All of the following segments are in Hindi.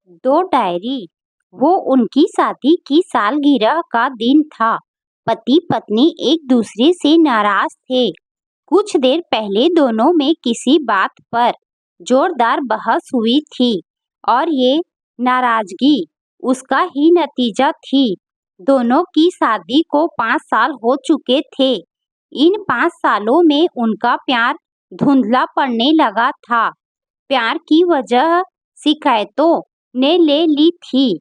दो डायरी। वो उनकी शादी की सालगिरह का दिन था। पति पत्नी एक दूसरे से नाराज थे। कुछ देर पहले दोनों में किसी बात पर जोरदार बहस हुई थी और ये नाराजगी उसका ही नतीजा थी। दोनों की शादी को 5 साल हो चुके थे। इन 5 सालों में उनका प्यार धुंधला पड़ने लगा था। प्यार की वजह शिकायतों ने ले ली थी।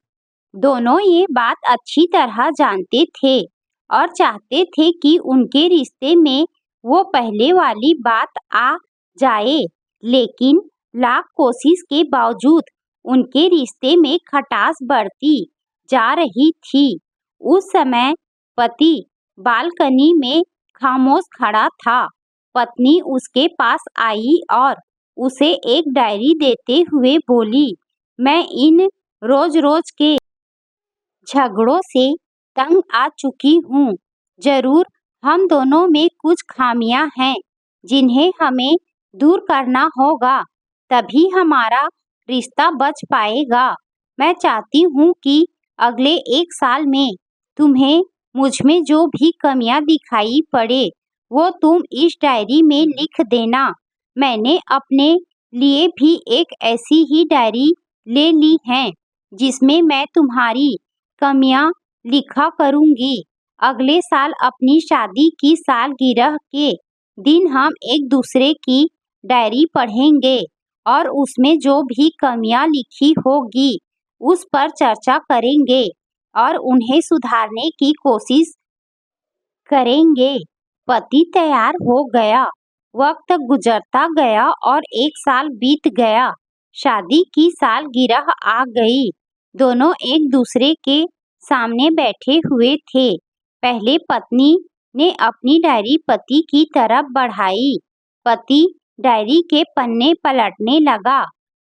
दोनों ये बात अच्छी तरह जानते थे और चाहते थे कि उनके रिश्ते में वो पहले वाली बात आ जाए, लेकिन लाख कोशिश के बावजूद उनके रिश्ते में खटास बढ़ती जा रही थी। उस समय पति बालकनी में खामोश खड़ा था। पत्नी उसके पास आई और उसे एक डायरी देते हुए बोली, मैं इन रोज रोज के झगड़ों से तंग आ चुकी हूँ। जरूर हम दोनों में कुछ खामियां हैं जिन्हें हमें दूर करना होगा, तभी हमारा रिश्ता बच पाएगा। मैं चाहती हूँ कि अगले 1 साल में तुम्हें मुझमें जो भी कमियां दिखाई पड़े वो तुम इस डायरी में लिख देना। मैंने अपने लिए भी एक ऐसी ही डायरी ले ली है जिसमें मैं तुम्हारी कमियां लिखा करूंगी। अगले साल अपनी शादी की सालगिरह के दिन हम एक दूसरे की डायरी पढ़ेंगे और उसमें जो भी कमियां लिखी होगी उस पर चर्चा करेंगे और उन्हें सुधारने की कोशिश करेंगे। पति तैयार हो गया। वक्त गुजरता गया और 1 साल बीत गया। शादी की सालगिरह आ गई। दोनों एक दूसरे के सामने बैठे हुए थे। पहले पत्नी ने अपनी डायरी पति की तरफ बढ़ाई। पति डायरी के पन्ने पलटने लगा।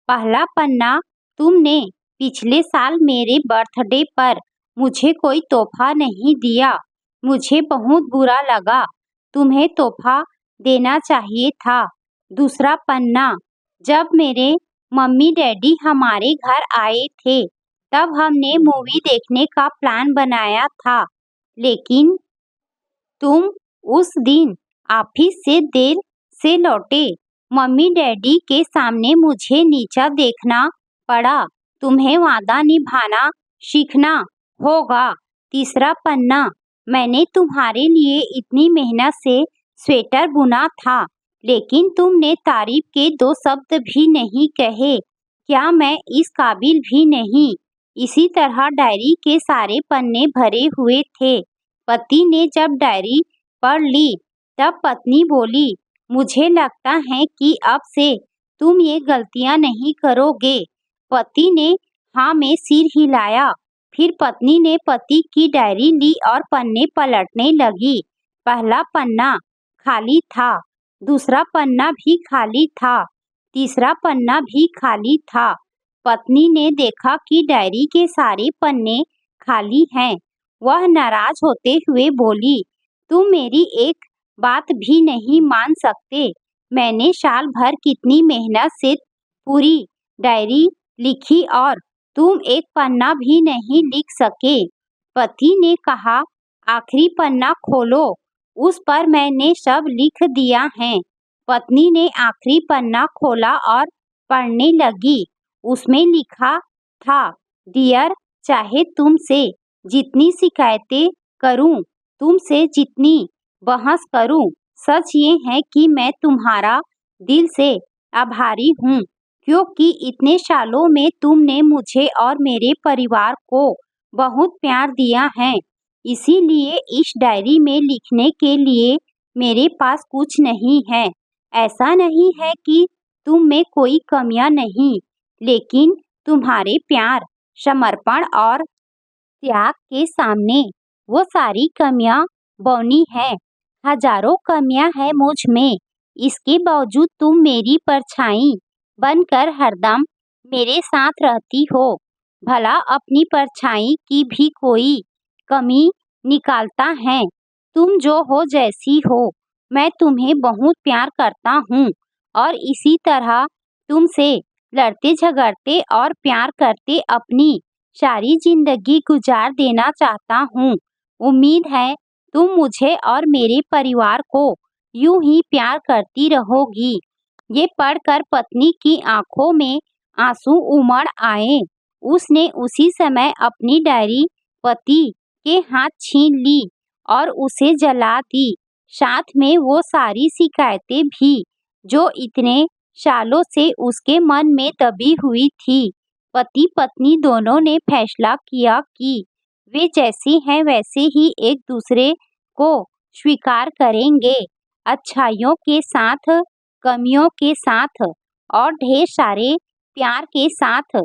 पहला पन्ना, तुमने पिछले साल मेरे बर्थडे पर मुझे कोई तोहफा नहीं दिया। मुझे बहुत बुरा लगा। तुम्हें तोहफा देना चाहिए था। दूसरा पन्ना, जब मेरे मम्मी डैडी हमारे घर आए थे तब हमने मूवी देखने का प्लान बनाया था, लेकिन तुम उस दिन ऑफिस से देर से लौटे। मम्मी डैडी के सामने मुझे नीचा देखना पड़ा। तुम्हें वादा निभाना सीखना होगा। तीसरा पन्ना, मैंने तुम्हारे लिए इतनी मेहनत से स्वेटर बुना था, लेकिन तुमने तारीफ के 2 शब्द भी नहीं कहे। क्या मैं इस काबिल भी नहीं? इसी तरह डायरी के सारे पन्ने भरे हुए थे। पति ने जब डायरी पढ़ ली तब पत्नी बोली, मुझे लगता है कि अब से तुम ये गलतियां नहीं करोगे। पति ने हाँ में सिर हिलाया। फिर पत्नी ने पति की डायरी ली और पन्ने पलटने लगी। पहला पन्ना खाली था। दूसरा पन्ना भी खाली था। तीसरा पन्ना भी खाली था। पत्नी ने देखा कि डायरी के सारे पन्ने खाली हैं। वह नाराज होते हुए बोली, तुम मेरी एक बात भी नहीं मान सकते। मैंने साल भर कितनी मेहनत से पूरी डायरी लिखी और तुम एक पन्ना भी नहीं लिख सके। पति ने कहा, आखिरी पन्ना खोलो, उस पर मैंने सब लिख दिया है। पत्नी ने आखिरी पन्ना खोला और पढ़ने लगी। उसमें लिखा था, डियर, चाहे तुमसे जितनी शिकायतें करूं, तुमसे जितनी बहस करूं, सच ये है कि मैं तुम्हारा दिल से आभारी हूँ, क्योंकि इतने सालों में तुमने मुझे और मेरे परिवार को बहुत प्यार दिया है। इसीलिए इस डायरी में लिखने के लिए मेरे पास कुछ नहीं है। ऐसा नहीं है कि तुम में कोई कमियां नहीं, लेकिन तुम्हारे प्यार, समर्पण और त्याग के सामने वो सारी कमियां बौनी है। हजारों कमियां हैं मुझ में, इसके बावजूद तुम मेरी परछाई बनकर हरदम मेरे साथ रहती हो। भला अपनी परछाई की भी कोई कमी निकालता है। तुम जो हो, जैसी हो, मैं तुम्हें बहुत प्यार करता हूँ और इसी तरह तुमसे लड़ते झगड़ते और प्यार करते अपनी सारी जिंदगी गुजार देना चाहता हूँ। उम्मीद है तुम मुझे और मेरे परिवार को यूं ही प्यार करती रहोगी। ये पढ़कर पत्नी की आंखों में आंसू उमड़ आए। उसने उसी समय अपनी डायरी पति के हाथ छीन ली और उसे जला दी। साथ में वो सारी शिकायतें भी जो इतने सालों से उसके मन में दबी हुई थी। पति पत्नी दोनों ने फैसला किया कि वे जैसे हैं वैसे ही एक दूसरे को स्वीकार करेंगे, अच्छाइयों के साथ, कमियों के साथ और ढेर सारे प्यार के साथ।